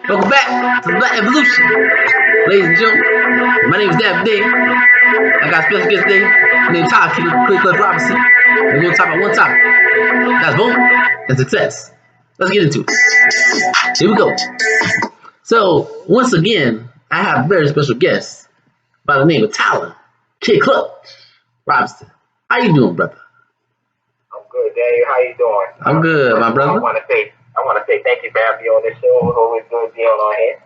Welcome back to the Black Evolution. Ladies and gentlemen, my name is Dab Day. I got a special guest today. My name is Kidd Klutch Robinson. We're going to talk about one topic. That's vote and success. Let's get into it. Here we go. So, once again, I have a very special guest by the name of Kidd Klutch Robinson. How you doing, brother? I'm good, Daniel. How you doing? I'm good, my brother. I want to say thank you for having me on this show. It's always good being on here.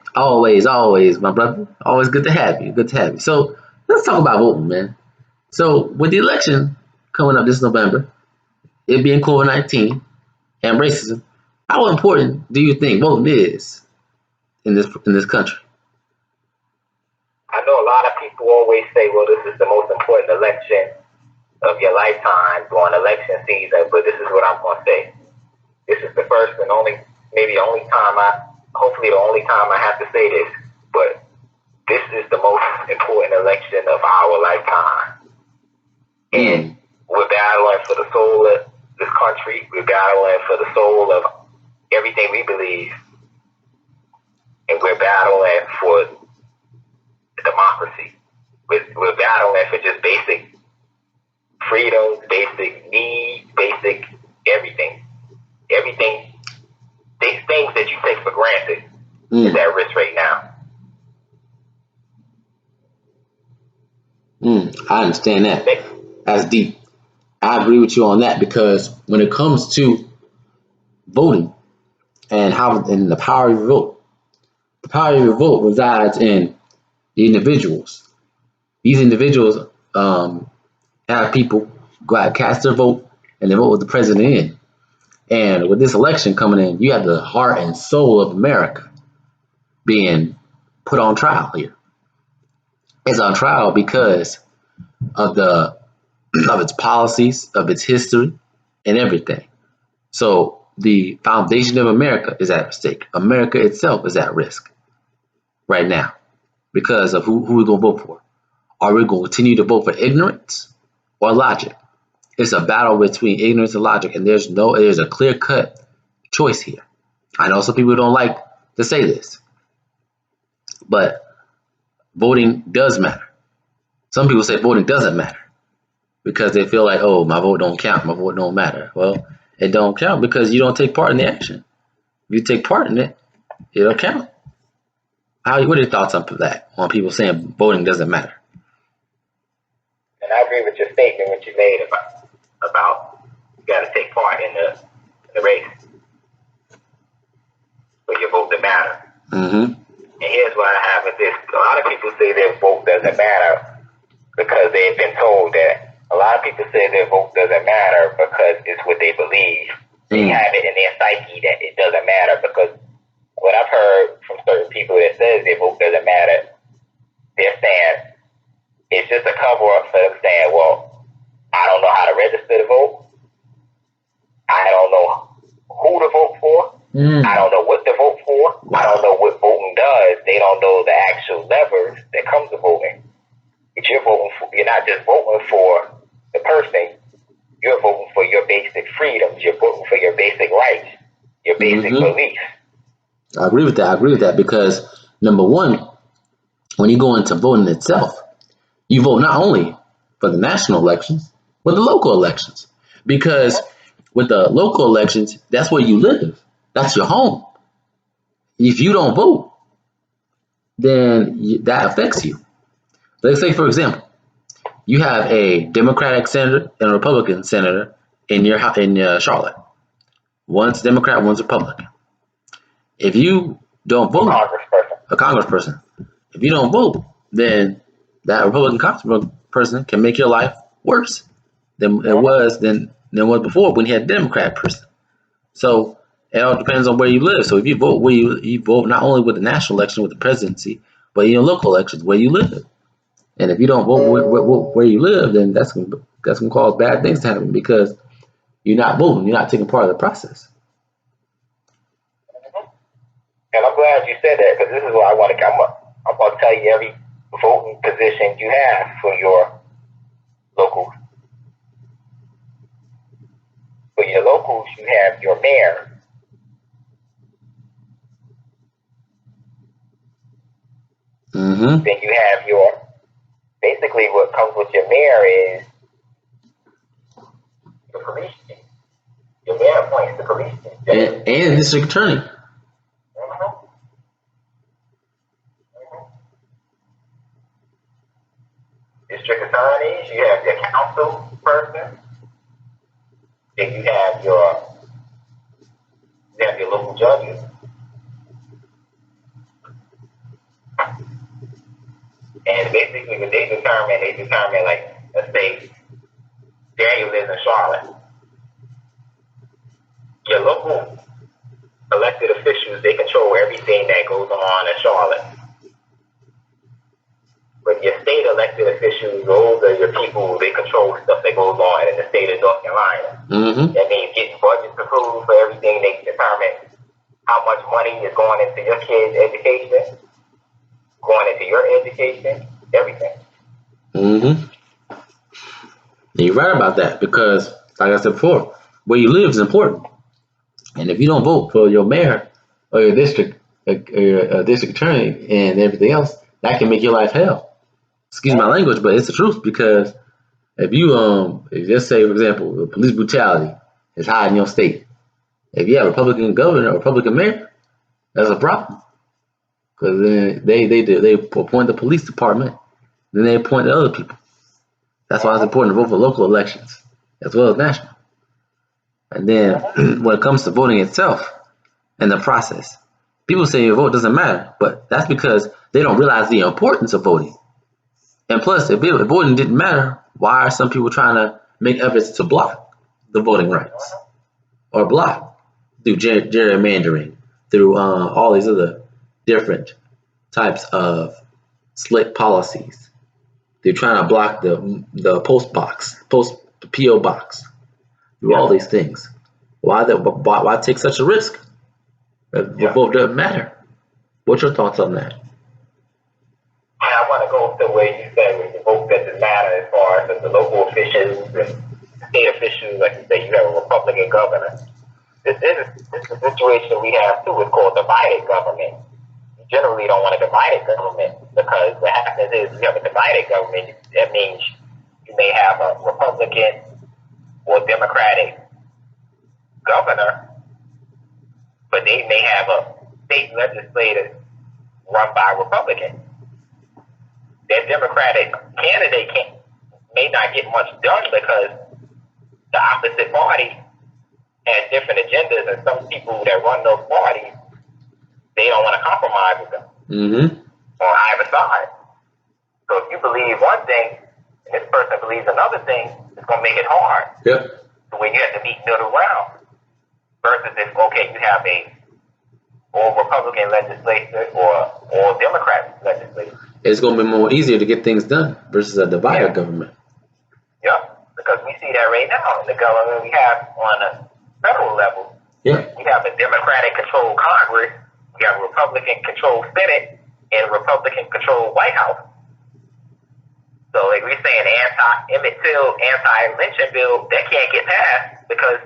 Always, my brother. Always good to have you. Good to have you. So let's talk about voting, man. So with the election coming up this November, it being COVID-19 and racism, how important do you think voting is in this country? I know a lot of people always say, well, this is the most important election of your lifetime during election season, but this is what I'm going to say. This is the first and only, maybe the only time hopefully the only time I have to say this, but this is the most important election of our lifetime. And we're battling for the soul of this country. We're battling for the soul of everything we believe. And we're battling for democracy. We're battling for just basic freedoms, basic needs, basic everything. Everything, these things that you take for granted is at risk right now. I understand that. That's deep. I agree with you on that because when it comes to voting and the power of your vote, the power of your vote resides in the individuals. These individuals have people go out and cast their vote and they vote with the president in. And with this election coming in, you have the heart and soul of America being put on trial here. It's on trial because of its policies, of its history, and everything. So the foundation of America is at stake. America itself is at risk right now because of who we're going to vote for. Are we going to continue to vote for ignorance or logic? It's a battle between ignorance and logic, and there's a clear-cut choice here. I know some people don't like to say this, but voting does matter. Some people say voting doesn't matter because they feel like, oh, my vote don't count, my vote don't matter. Well, it don't count because you don't take part in the action. If you take part in it, it'll count. What are your thoughts on that? On people saying voting doesn't matter? And I agree with your statement, what you made about you got to take part in the race for your vote to matter. And here's what I have with this. A lot of people say their vote doesn't matter because they've been told that. A lot of people say their vote doesn't matter because it's what they believe. They have it in their psyche that it doesn't matter because what I've heard from certain people that says their vote doesn't matter, they're saying it's just a cover-up for them saying, well, I don't know how to register to vote. I don't know who to vote for. I don't know what to vote for. I don't know what voting does. They don't know the actual levers that comes to voting. If you're voting for, you're not just voting for the person. You're voting for your basic freedoms. You're voting for your basic rights, your basic beliefs. I agree with that because number one, when you go into voting itself, you vote not only for the national elections, but the local elections. Because with the local elections, that's where you live. That's your home. If you don't vote, then that affects you. Let's say, for example, you have a Democratic senator and a Republican senator in Charlotte. One's Democrat, one's Republican. If you don't vote, a congressperson, if you don't vote, then that Republican congressperson can make your life worse than it was before when you had a Democrat person. So it all depends on where you live. So if you vote where you vote not only with the national election with the presidency, but in your local elections where you live. And if you don't vote where you live, then that's gonna cause bad things to happen because you're not voting, you're not taking part of the process. And I'm glad you said that because this is what I want to. I'm going to tell you every voting position you have for your locals. For your locals, you have your mayor. Then you have your, basically what comes with your mayor is the police chief. Your mayor appoints the police chief. And district attorney. District attorneys, you have your council person, then you have your local judges. And basically what they determine like, let's say Daniel lives in Charlotte. Your local elected officials, they control everything that goes on in Charlotte. But your state elected officials, those are your people, they control stuff that goes on in the state of North Carolina. That means getting budgets approved for everything. They determine how much money is going into your kids' education, going into your education, everything. You're right about that because, like I said before, where you live is important. And if you don't vote for your mayor or your district attorney and everything else, that can make your life hell. Excuse my language, but it's the truth because if you if just say, for example, police brutality is high in your state, if you have a Republican governor or Republican mayor, that's a problem because then they appoint the police department, then they appoint the other people. That's why it's important to vote for local elections as well as national. And then when it comes to voting itself and the process, people say your vote doesn't matter, but that's because they don't realize the importance of voting. And plus, if voting didn't matter, why are some people trying to make efforts to block the voting rights or block through gerrymandering, through all these other different types of slick policies? They're trying to block the post PO box, through all these things. Why take such a risk? The vote doesn't matter. What's your thoughts on that? I want to go to where you say the vote doesn't matter as far as the local officials and state officials. Like you say, you have a Republican governor. This is a situation we have too. It's called divided government. You generally don't want a divided government because what happens is you have a divided government. That means you may have a Republican or Democratic governor, but they may have a state legislature run by Republicans. That Democratic candidate may not get much done because the opposite party has different agendas, and some people that run those parties, they don't want to compromise with them on either side. So if you believe one thing and this person believes another thing, it's going to make it hard. So when you have to meet middle ground versus if, okay, you have a all Republican legislature or all Democrat legislature. It's going to be more easier to get things done versus a divided government. Because we see that right now in the government we have on a federal level. We have a Democratic-controlled Congress, we have a Republican-controlled Senate, and a Republican-controlled White House. So like we're saying anti-Emmett Till, anti-lynching bill, that can't get passed because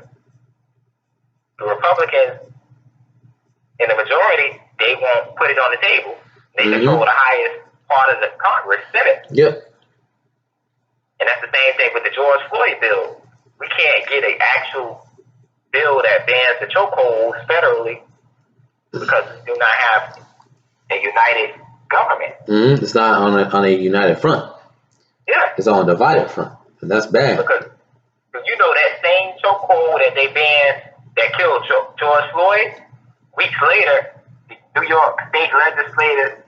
the Republicans in the majority, they won't put it on the table. They control the highest part of the Congress, Senate. And that's the same thing with the George Floyd bill. We can't get an actual bill that bans the chokeholds federally because we do not have a united government. It's not on a united front. It's on a divided front, and that's bad. Because you know that same chokehold that they banned that killed George Floyd, weeks later, the New York state legislators,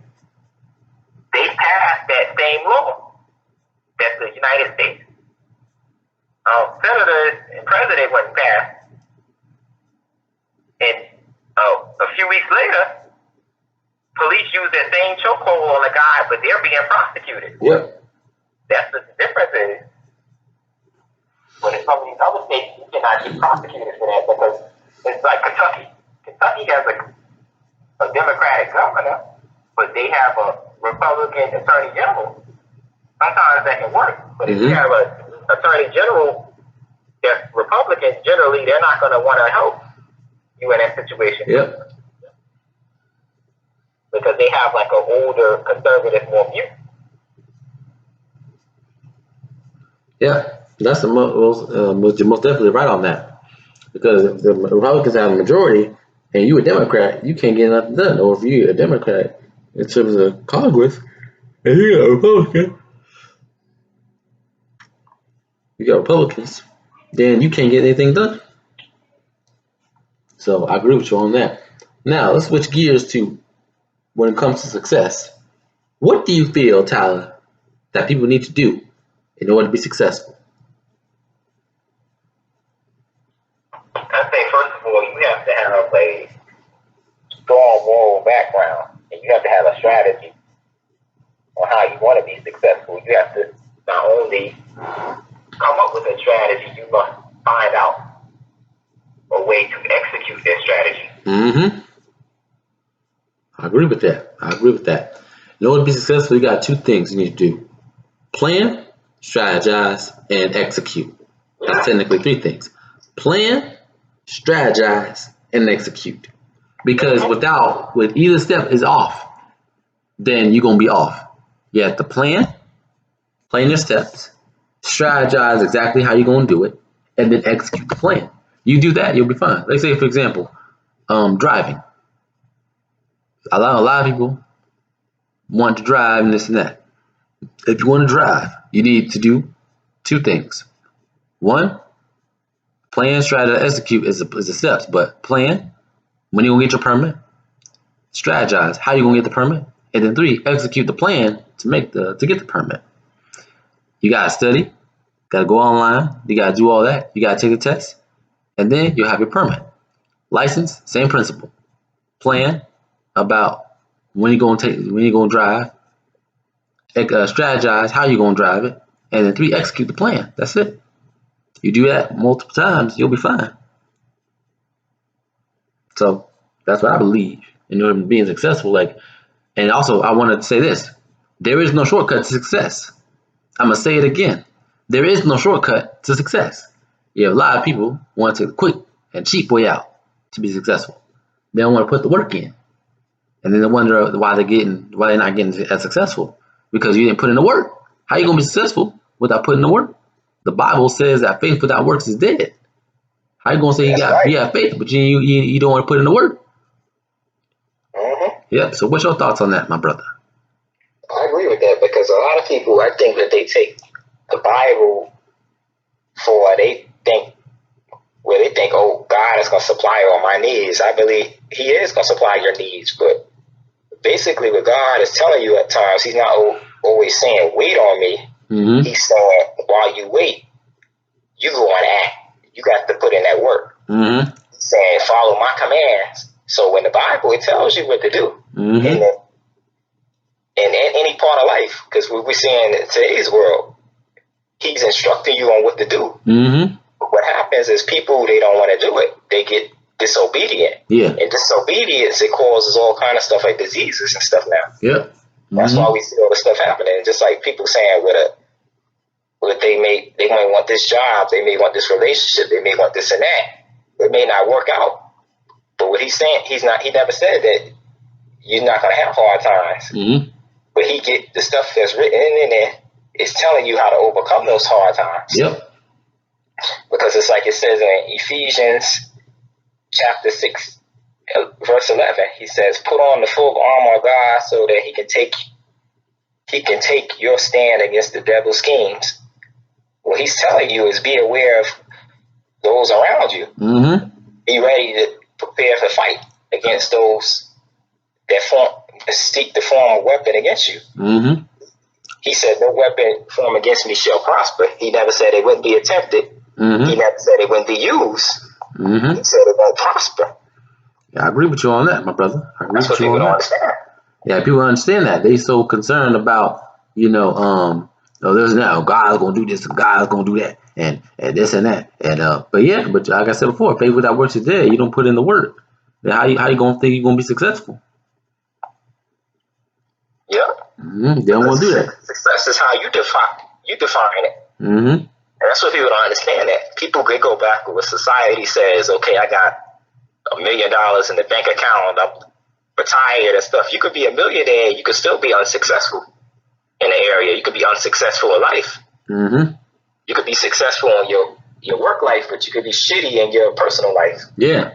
they passed that same law. That's the United States. Senators and president wouldn't pass. And a few weeks later, police use that same chokehold on a guy, but they're being prosecuted. That's the difference is. But in some of these other states, you cannot get prosecuted for that because it's like Kentucky. Kentucky has a Democratic governor, but they have a Republican attorney general. Sometimes that can work. But if you have an attorney general that's Republican, generally they're not going to want to help you in that situation. But because they have like an older conservative more view. Yeah, that's the most definitely right on that. Because if the Republicans have a majority and you a Democrat, you can't get nothing done. Or if you're a Democrat in terms of Congress and you got Republicans, then you can't get anything done. So I agree with you on that. Now let's switch gears to when it comes to success. What do you feel, Tyler, that people need to do in order to be successful? I say, first of all, you have to have a strong moral background, and you have to have a strategy on how you want to be successful. You have to not only come up with a strategy, you must find out a way to execute that strategy. Mm-hmm. I agree with that. In order to be successful, you got two things you need to do: plan, strategize, and execute. That's technically three things: plan, strategize, and execute. Because with either step is off, then you're gonna be off. You have to plan your steps, strategize exactly how you're gonna do it, and then execute the plan. You do that, you'll be fine. Let's say, for example, driving. A lot of people want to drive and this and that. If you want to drive, you need to do two things. One, plan, strategize, execute is the steps, but plan when you're gonna get your permit, strategize how you're gonna get the permit, and then three, execute the plan to get the permit. You gotta study, gotta go online, you gotta do all that, you gotta take a test, and then you'll have your permit. License, same principle. Plan about when you're gonna drive, strategize how you're gonna drive it, and then three, execute the plan. That's it. You do that multiple times, you'll be fine. So that's what I believe in order to being successful. And also I want to say this: there is no shortcut to success. I'm gonna say it again: there is no shortcut to success. You have a lot of people want to take the quick and cheap way out to be successful. They don't want to put the work in, and then they wonder why they're not getting as successful because you didn't put in the work. How you gonna be successful without putting in the work? The Bible says that faith without works is dead. How you gonna say you have faith, but you don't want to put in the work? Mm-hmm. Yeah. So what's your thoughts on that, my brother? I agree with that because a lot of people, I think that they take the Bible they think, oh, God is going to supply all my needs. I believe He is going to supply your needs, but basically what God is telling you at times, He's not always saying, wait on me. Mm-hmm. He's saying, while you wait, you go and act. You got to put in that work. Mm-hmm. He's saying, follow my commands. So in the Bible, it tells you what to do. Mm-hmm. In any part of life, because we're seeing in today's world, He's instructing you on what to do. Mm-hmm. But what happens is people, they don't want to do it. They get disobedient. Yeah. And disobedience, it causes all kind of stuff like diseases and stuff now. Yeah. Mm-hmm. That's why we see all the stuff happening. Just like people saying they may want this job, they may want this relationship, they may want this and that. It may not work out. But what he's saying, he never said that you're not going to have hard times. Mm-hmm. But he get the stuff that's written in there is telling you how to overcome those hard times. Yep. Because it's like it says in Ephesians chapter 6, verse 11, he says, put on the full armor of God so that he can take your stand against the devil's schemes. What he's telling you is be aware of those around you. Mm-hmm. Be ready to prepare to fight against those that seek to form a weapon against you. Mm-hmm. He said, no weapon formed against me shall prosper. He never said it wouldn't be attempted. Mm-hmm. He never said it wouldn't be used. Mm-hmm. He said it won't prosper. Yeah, I agree with you on that, my brother. I agree That's with what you people on don't that. understand. Yeah, people understand that. They so concerned about, there's now God's gonna do this and God's gonna do that and this and that. But like I said before, faith without works is dead. You don't put in the work. Then how you gonna think you're gonna be successful? Yeah. Mm-hmm. They don't want to do that. Success is how you define it. Mm-hmm. And that's what people don't understand. That people could go back with what society says. Okay, I got $1 million in the bank account. retired and stuff. You could be a millionaire. You could still be unsuccessful in the area. You could be unsuccessful in life. Mm-hmm. You could be successful in your work life, but you could be shitty in your personal life. Yeah.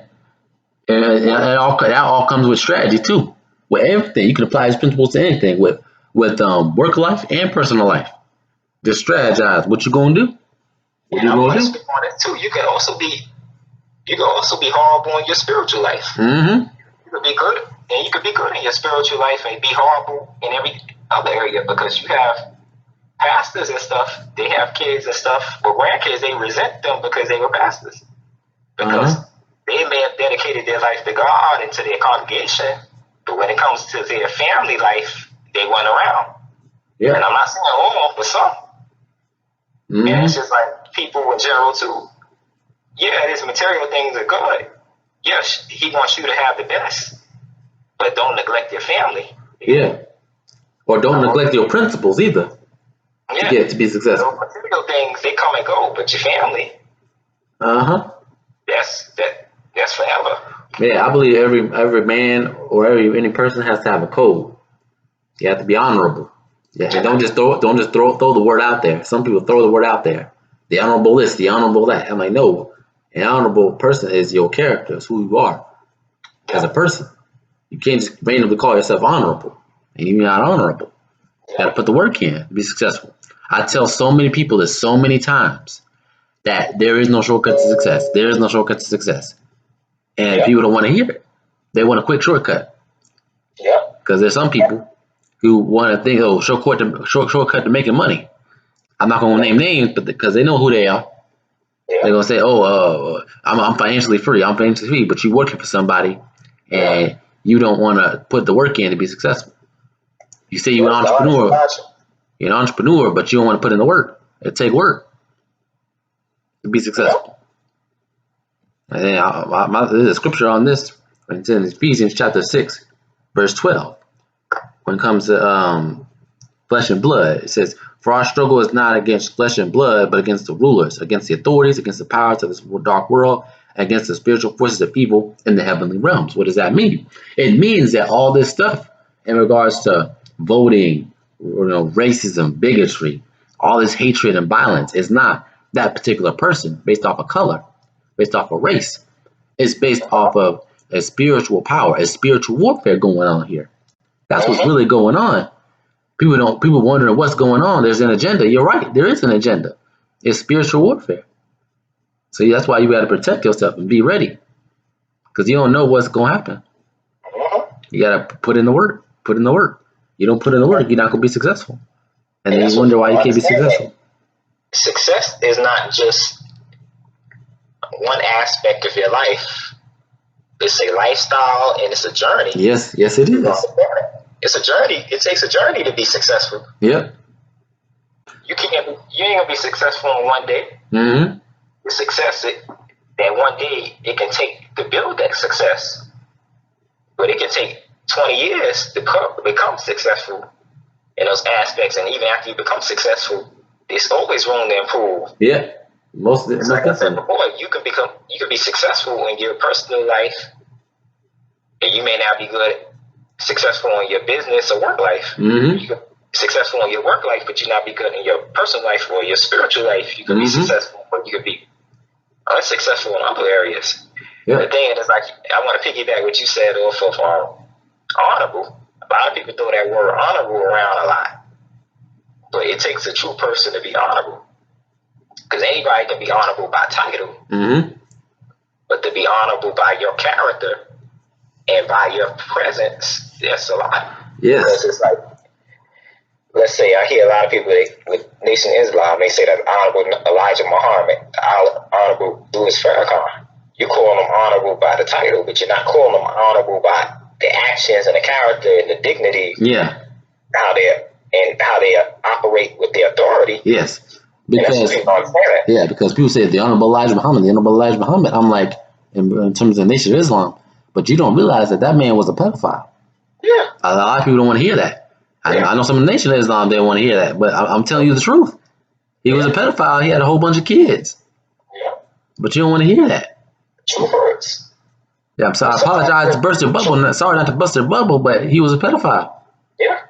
And that all comes with strategy too. With everything, you can apply these principles to anything. With work life and personal life. Just strategize. What you gonna do? What And you I want gonna to do? speak on it too. You can also be horrible in your spiritual life. Mm-hmm. You could be good, and you could be good in your spiritual life and be horrible in every other area, because you have pastors and stuff. They have kids and stuff, but grandkids, they resent them because they were pastors, because they may have dedicated their life to God and to their congregation, but when it comes to their family life, they went around. Yeah. And I'm not saying all, but some. Mm-hmm. And it's just like people in general too. Yeah, these material things are good. Yes, he wants you to have the best, but don't neglect your family. Yeah. Or don't neglect your principles either to be successful. Those material things, they come and go, but your family, that's forever. Yeah, I believe every man or any person has to have a code. You have to be honorable. Yeah, and don't just throw the word out there. Some people throw the word out there. The honorable this, the honorable that. I'm like, no, an honorable person is your character, it's who you are as a person. You can't just randomly call yourself honorable, and you're not honorable. You got to put the work in to be successful. I tell so many people this so many times that there is no shortcut to success. There is no shortcut to success, and people don't want to hear it. They want a quick shortcut. Yeah. Because there's some people who want to think, oh, shortcut to making money. I'm not going to name names, but because they know who they are. Yeah. They're going to say, oh, I'm financially free. I'm financially free, but you're working for somebody, and you don't want to put the work in to be successful. You say you're an entrepreneur. You're an entrepreneur, but you don't want to put in the work. It takes work to be successful. And then there's a scripture on this. It's in Ephesians chapter 6, verse 12. When it comes to flesh and blood, it says, for our struggle is not against flesh and blood, but against the rulers, against the authorities, against the powers of this dark world, against the spiritual forces of evil in the heavenly realms. What does that mean? It means that all this stuff in regards to voting, racism, bigotry, all this hatred and violence is not that particular person based off of color, based off of race. It's based off of a spiritual power, a spiritual warfare going on here. That's what's really going on. People wondering what's going on. There's an agenda. You're right. There is an agenda. It's spiritual warfare. So that's why you got to protect yourself and be ready, because you don't know what's going to happen. You got to put in the work. Put in the work. You don't put in the work, you're not going to be successful. And then you wonder why you can't be successful. Success is not just one aspect of your life. It's a lifestyle and it's a journey. Yes, it is. It's a journey. It takes a journey to be successful. Yep. You ain't gonna be successful in one day. Mm-hmm. The success that one day it can take to build that success, but it can take 20 years to become successful in those aspects. And even after you become successful, there's always room to improve. Yeah. Like I said before, you can be successful in your personal life, and you may not be successful in your business or work life. Mm-hmm. You can be successful in your work life, but you not be good in your personal life or your spiritual life. You can be successful, but you could be unsuccessful in other areas. Yeah. The thing is, like, I want to piggyback what you said off of honorable. A lot of people throw that word honorable around a lot, but it takes a true person to be honorable. Because anybody can be honorable by title, but to be honorable by your character and by your presence, that's a lot. Yes. Because it's like, let's say I hear a lot of people with Nation Islam, they say that honorable Elijah Muhammad, honorable Louis Farrakhan. You call them honorable by the title, but you're not calling them honorable by the actions and the character and the dignity. Yeah. How they operate with their authority. Yes. Because people say the Honorable Elijah Muhammad. I'm like, in terms of the Nation of Islam, but you don't realize that man was a pedophile. Yeah. A lot of people don't want to hear that. I know some of the Nation of Islam didn't want to hear that, but I'm telling you the truth. He was a pedophile. He had a whole bunch of kids. Yeah. But you don't want to hear that. True hurts. Yeah, I'm sorry. I apologize to burst your bubble. Sorry not to bust your bubble, but he was a pedophile. Yeah.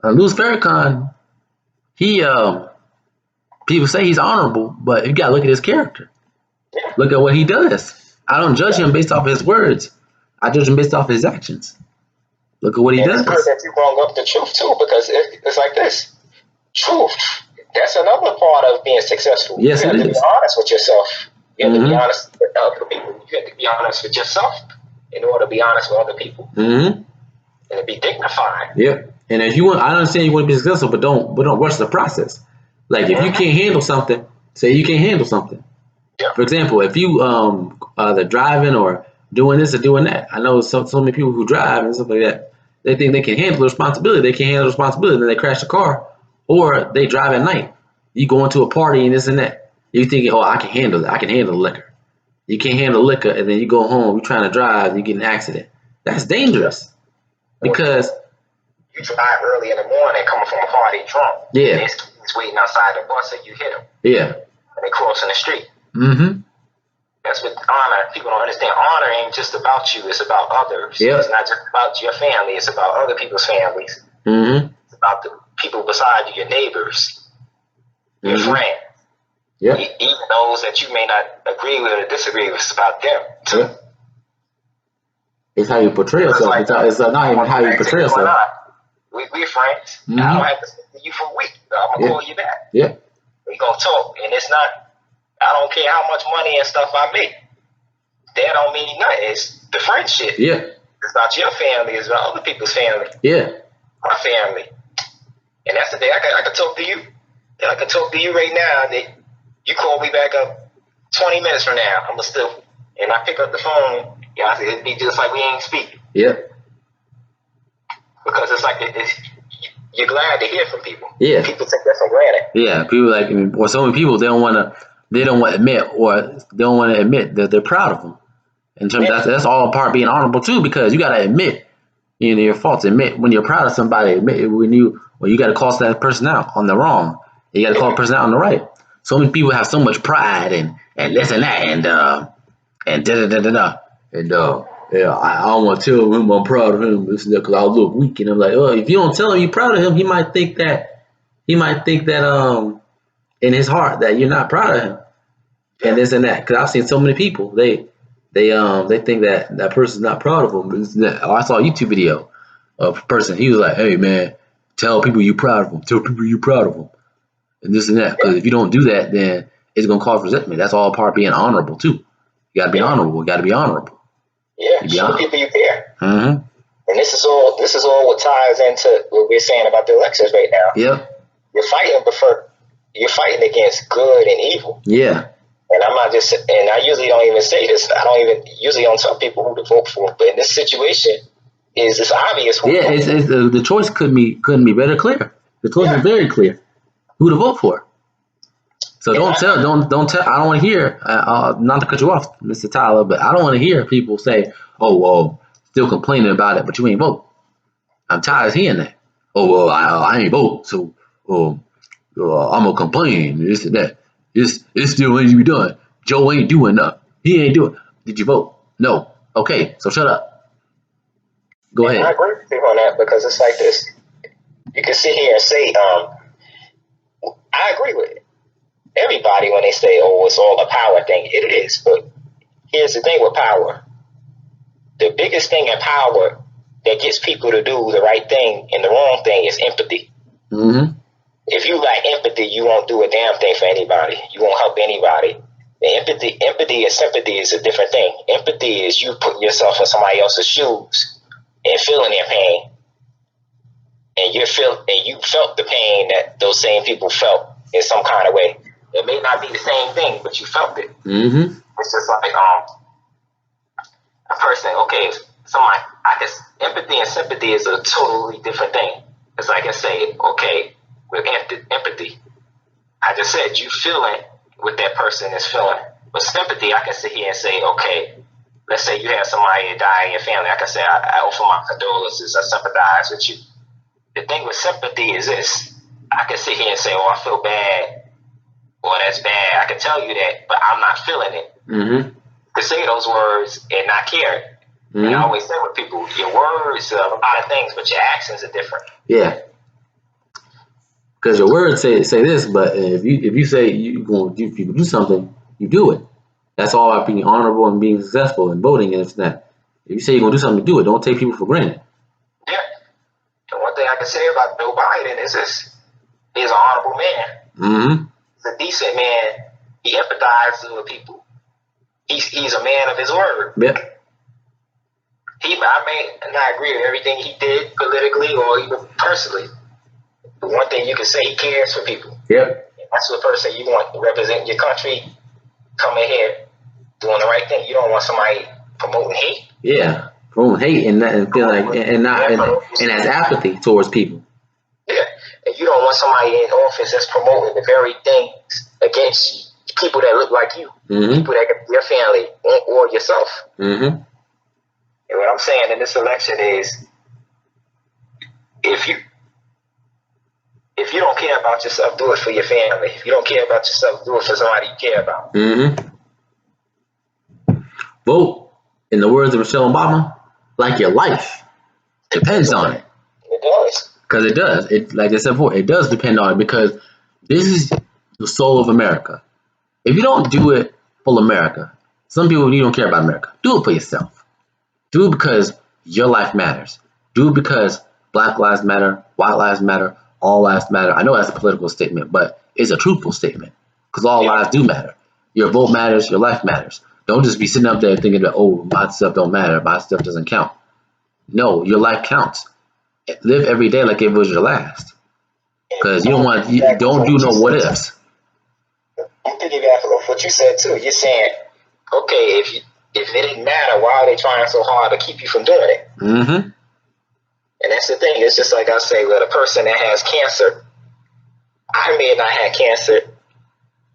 Louis Farrakhan, he people say he's honorable, but you gotta look at his character. Yeah. Look at what he does. I don't judge him based off his words. I judge him based off his actions. Look at what he does. It's good that you brought up the truth too, because it's like this. Truth. That's another part of being successful. Yes, you have to be honest with yourself. You have to be honest with other people. You have to be honest with yourself in order to be honest with other people. And to be dignified. Yep. And if you want, I understand you want to be successful, but don't rush the process. Like if you can't handle something, say you can't handle something. Yeah. For example, if you either driving or doing this or doing that, I know so many people who drive and stuff like that. They think they can handle the responsibility. They can't handle the responsibility, then they crash the car, or they drive at night. You go into a party and this and that. You thinking, oh, I can handle it. I can handle the liquor. You can't handle liquor, and then you go home. You're trying to drive. You get in an accident. That's dangerous because you drive early in the morning, coming from a party drunk. Yeah. He's waiting outside the bus, and you hit him. Yeah. And they crossing the street. Mm-hmm. That's what honor. People don't understand. Honor ain't just about you. It's about others. Yep. It's not just about your family. It's about other people's families. Mm-hmm. It's about the people beside you, your neighbors, your friends. Yeah. Even those that you may not agree with or disagree with. It's about them too. Yeah. It's how you portray yourself. Like, it's not even how you portray yourself. We're friends. I don't have to speak to you for a week. I'm gonna call you back. Yeah. We're gonna talk, and it's not. I don't care how much money and stuff I make. That don't mean nothing. It's the friendship. Yeah. It's about your family. It's about other people's family. Yeah. My family. And that's the day I can talk to you. I can talk to you right now. That you call me back up 20 minutes from now. I'm still, and I pick up the phone. Yeah, it'd be just like we ain't speak. Yeah. Because it's like you're glad to hear from people. Yeah. People take that for granted. Yeah. People like, or so many people they don't want to admit, or they don't want to admit that they're proud of them. In terms, that's all part of being honorable too, because you got to admit, your faults. Admit when you're proud of somebody. Admit when you got to call that person out on the wrong. You got to call a person out on the right. So many people have so much pride and this and that and da da da da da and yeah, I don't want to tell him I'm proud of him this and that because I'll look weak. And I'm like, oh, if you don't tell him you're proud of him, he might think that in his heart that you're not proud of him and this and that. Because I've seen so many people they think that person's not proud of them. I saw a YouTube video of a person. He was like, hey man, tell people you're proud of them. Tell people you're proud of them. And this and that. Because if you don't do that, then it's gonna cause resentment. That's all part of being honorable too. You gotta be honorable. You gotta be honorable. Yeah, show people you care. Mm-hmm. And this is all what ties into what we're saying about the elections right now. Yeah. You're fighting against good and evil. Yeah. And I'm not just, and I usually don't even say this. I don't even usually don't tell people who to vote for. But in this situation, it's obvious. The choice couldn't be better clear. The choice is very clear. Who to vote for. So don't tell. I don't want to hear. Not to cut you off, Mr. Tyler, but I don't want to hear people say, "Oh, well, still complaining about it, but you ain't vote." I'm tired of hearing that. Oh, well, I ain't vote, so I'm gonna complain. This and that. It still ain't to be done. Joe ain't doing nothing. He ain't doing. Did you vote? No. Okay, so shut up. Go ahead. I agree with you on that because it's like this. You can sit here and say, I agree with it. Everybody when they say, oh, it's all a power thing. It is, but here's the thing with power. The biggest thing in power that gets people to do the right thing and the wrong thing is empathy. Mm-hmm. If you lack empathy, you won't do a damn thing for anybody. You won't help anybody. The empathy and sympathy is a different thing. Empathy is you putting yourself in somebody else's shoes and feeling their pain. And you felt the pain that those same people felt in some kind of way. It may not be the same thing, but you felt it. Mm-hmm. It's just like a person. Okay, empathy and sympathy is a totally different thing. It's like I say, okay, with empathy, I just said you feeling what that person is feeling. With sympathy, I can sit here and say, okay, let's say you have somebody die in your family. I can say I offer my condolences. I sympathize with you. The thing with sympathy is this. I can sit here and say, oh, I feel bad. Or that's bad. I can tell you that, but I'm not feeling it. Mm-hmm. To say those words and not care. And I always say with people, your words are a lot of things, but your actions are different. Yeah. Because your words say this, but if you say you going to do, people do something, you do it. That's all about being honorable and being successful in voting. And it's that if you say you're going to do something, do it. Don't take people for granted. Yeah. The one thing I can say about Joe Biden is this: he's an honorable man. Mm-hmm. He's a decent man. He empathizes with people. He's a man of his word. Yep. I may not agree with everything he did politically or even personally. But one thing you can say, he cares for people. Yep. That's the person you want to represent your country, coming here doing the right thing. You don't want somebody promoting hate. Yeah, promoting hate and feel like and has apathy towards people. Yeah, and you don't want somebody in office that's promoting the very things against you. People that look like you, people that can be your family or yourself. Mm-hmm. And what I'm saying in this election is, if you don't care about yourself, do it for your family. If you don't care about yourself, do it for somebody you care about. Mm-hmm. Vote, in the words of Michelle Obama, like your life depends on it. It does. Because it does. It, like I said before, it does depend on it because this is the soul of America. If you don't do it for America, some people, you don't care about America. Do it for yourself. Do it because your life matters. Do it because Black lives matter, white lives matter, all lives matter. I know that's a political statement, but it's a truthful statement because all lives do matter. Your vote matters, your life matters. Don't just be sitting up there thinking that, oh, my stuff don't matter, my stuff doesn't count. No, your life counts. Live every day like it was your last. Because you don't do no what ifs. I'm piggybacking off what you said too. You're saying, okay, if it didn't matter, why are they trying so hard to keep you from doing it? Mm-hmm. And that's the thing. It's just like I say, with a person that has cancer, I may not have cancer,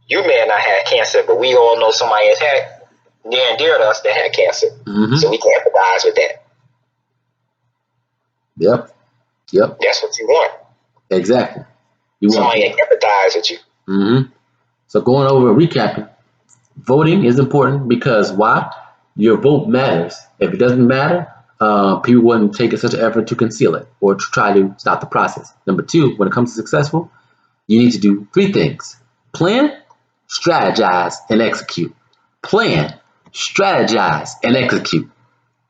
you may not have cancer, but we all know somebody has had near and dear to us that had cancer. Mm-hmm. So we can empathize with that. Yep. That's what you want. Exactly. Somebody that empathize with you. Mm-hmm. So going over and recapping, voting is important because why? Your vote matters. If it doesn't matter, people wouldn't take such an effort to conceal it or to try to stop the process. Number two, when it comes to successful, you need to do three things: plan, strategize, and execute. Plan, strategize, and execute.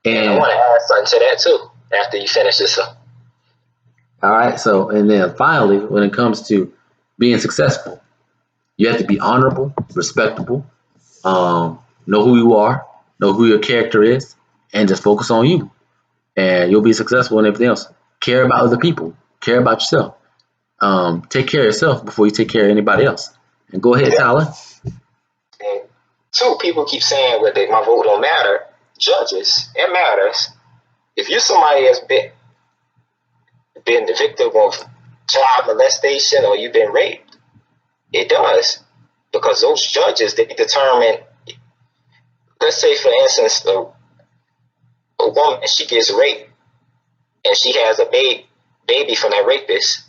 And I want to add something to that too after you finish this up. All right. So, and then finally, when it comes to being successful, you have to be honorable, respectable, know who you are, know who your character is, and just focus on you. And you'll be successful in everything else. Care about other people. Care about yourself. Take care of yourself before you take care of anybody else. And go ahead, Tyler. And two, people keep saying that my vote don't matter. Judges, it matters. If you're somebody that's been the victim of child molestation or you've been raped, it does. Because those judges, they determine, let's say for instance, a woman, she gets raped and she has a baby from that rapist.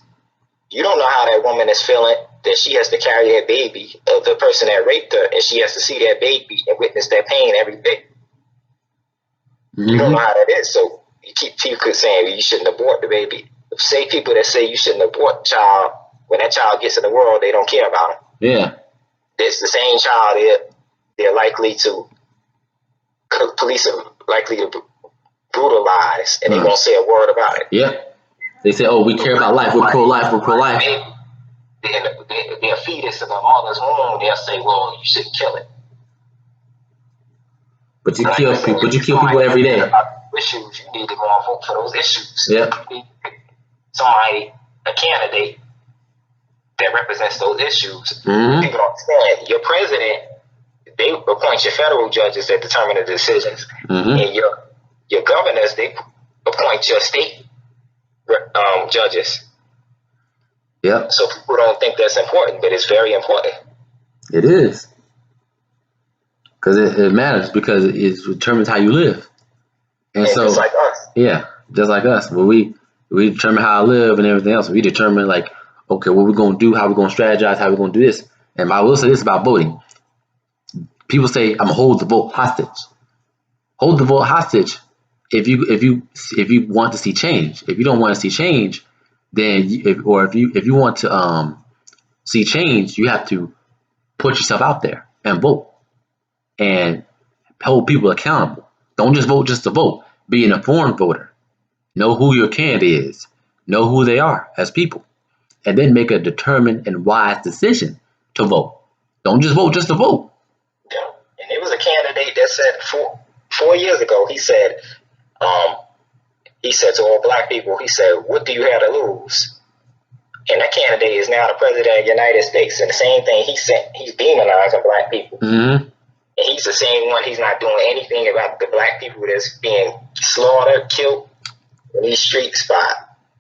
You don't know how that woman is feeling, that she has to carry that baby of the person that raped her, and she has to see that baby and witness that pain every day. Mm-hmm. You don't know how that is. So you keep people saying you shouldn't abort the baby. Say people that say you shouldn't abort the child, when that child gets in the world, they don't care about him. Yeah. It's the same child they're likely to, police are likely to brutalize, and they won't say a word about it. Yeah. They say, oh, we care about life. We're pro-life. We're pro-life. They're a fetus in the mother's womb. They'll say, well, you shouldn't kill it. But you kill people. But you kill people every day. Issues, you need to go and vote for those issues. Yeah. You need to pick somebody, a candidate that represents those issues. Mm-hmm. People don't understand. Your president, they appoint your federal judges that determine the decisions, and your governors, they appoint your state judges. Yeah. So people don't think that's important, but it's very important. It is. Because it matters, because it determines how you live. And so, just like us. Yeah, just like us. Well, we determine how I live and everything else. We determine, like, okay, what we're going to do, how we're going to strategize, how we're going to do this. And I will say this about voting. People say, I'm going to hold the vote hostage. Hold the vote hostage if you want to see change. If you don't want to see change, then if you want to see change, you have to put yourself out there and vote and hold people accountable. Don't just vote just to vote. Be an informed voter. Know who your candidate is. Know who they are as people, and then make a determined and wise decision to vote. Don't just vote just to vote. Yeah. And there was a candidate that said 4 years ago, he said to all black people, he said, "What do you have to lose?" And that candidate is now the president of the United States. And the same thing he's demonizing black people. Mm-hmm. And he's the same one. He's not doing anything about the black people that's being slaughtered, killed in these streets by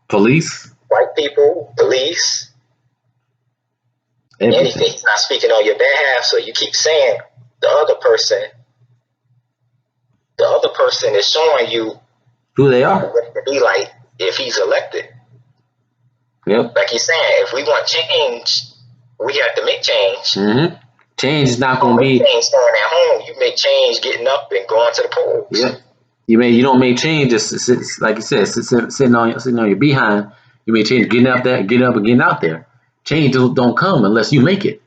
police, white people, police, anything. He's not speaking on your behalf. So you keep saying the other person is showing you who they are. What it could be like if he's elected. Yep. Like he's saying, if we want change, we have to make change. Mm-hmm. Change is not going to be change staying at home. You make change getting up and going to the polls. Yep. You don't make change just like you said, sitting on your behind. You make change getting up and getting out there. Change don't come unless you make it.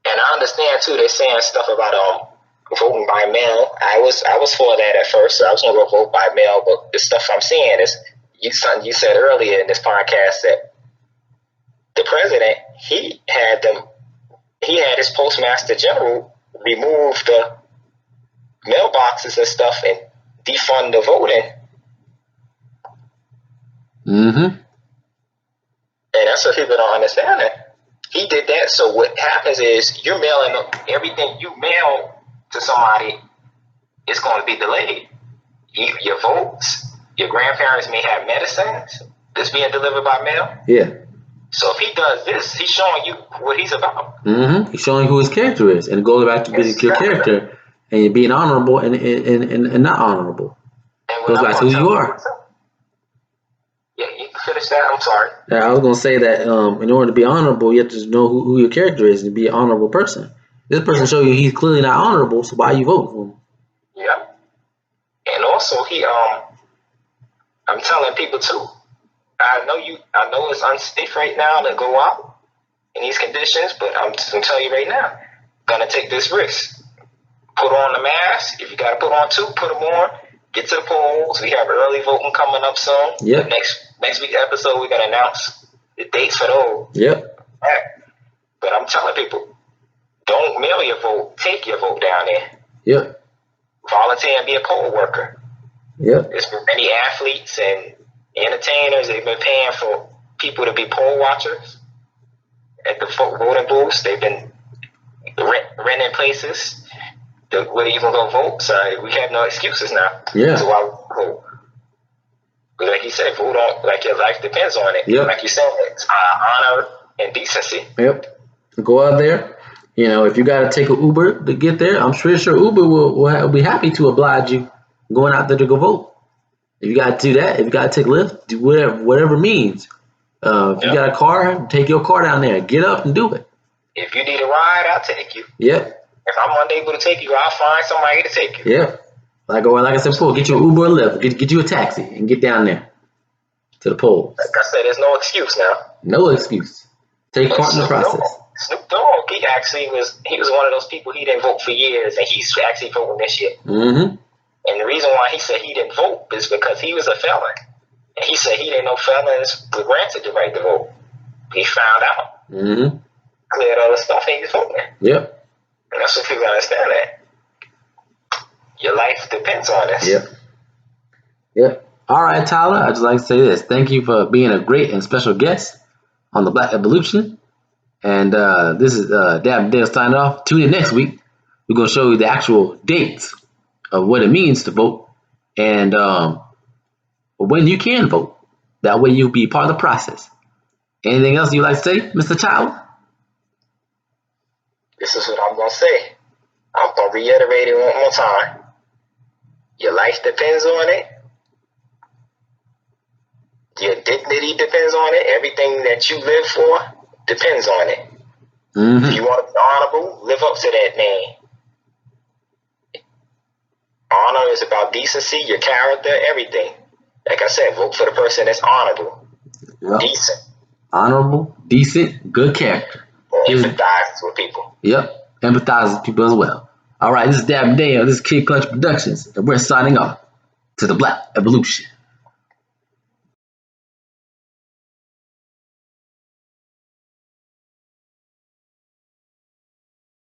And I understand too. They're saying stuff about voting by mail. I was for that at first. So I was going to go vote by mail, but the stuff I'm seeing is something you said earlier in this podcast that the president he had his postmaster general remove the mailboxes and stuff and defund the voting. Mm-hmm. And that's what people don't understand. That he did that. So what happens is you're mailing everything you mail to somebody. It's going to be delayed. Your votes. Your grandparents may have medicines that's being delivered by mail. Yeah. So if he does this, he's showing you what he's about. Mm-hmm. He's showing who his character is, and it goes back to being your character and being honorable and not honorable. And goes back to who you are. Yeah, you can finish that. I'm sorry. I was gonna say that in order to be honorable, you have to know who your character is and be an honorable person. This person show you he's clearly not honorable, so why you vote for him? Yeah. And also I'm telling people too. I know it's unsafe right now to go out in these conditions, but I'm just gonna tell you right now, gonna take this risk. Put on the mask. If you gotta put on two, put them on. Get to the polls. We have early voting coming up soon. Yep. Next week's episode, we're gonna announce the dates for those. Yep. But I'm telling people, don't mail your vote. Take your vote down there. Yep. Volunteer and be a poll worker. Yep. There's been many athletes and entertainers. They've been paying for people to be poll watchers at the voting booths. They've been renting places. Where you can go vote. So we have no excuses now. Yeah. So why vote? But like you said, vote on like your life depends on it. Yep. Like you said, it's honor and decency. Yep. Go out there. If you got to take an Uber to get there, I'm sure Uber will be happy to oblige you going out there to go vote. If you got to do that, if you got to take Lyft, do whatever means. If you got a car, take your car down there. Get up and do it. If you need a ride, I'll take you. Yep. If I'm unable to take you, I'll find somebody to take you. Yeah. Like I said before, get you an Uber or Lyft. Get you a taxi and get down there to the polls. Like I said, there's no excuse now. No excuse. Take part in the process. Snoop Dogg, he was one of those people, he didn't vote for years, and he's actually voting this year. Mm-hmm. And the reason why he said he didn't vote is because he was a felon. And he said he didn't know felons were granted the right to vote. He found out. Mm-hmm. Cleared all the stuff and he's voting. Yep. And that's what people understand that. Your life depends on this. Yep. Yep. All right, Tyler, I'd just like to say this. Thank you for being a great and special guest on the Black Evolution. And this is Dab Dale signing off. Tune in next week. We're going to show you the actual dates of what it means to vote and when you can vote. That way you'll be part of the process. Anything else you'd like to say, Mr. Child? This is what I'm going to say. I'm going to reiterate it one more time. Your life depends on it. Your dignity depends on it. Everything that you live for depends on it. Mm-hmm. If you want to be honorable, live up to that name. Honor honor is about decency, your character, everything. Like I said, vote for the person that's honorable, decent, honorable, decent, good character. Empathize with people. Yep, empathize with people as well. All right, this is Dab Dale. This is Kidd Klutch Productions, and we're signing off to the Black Evolution.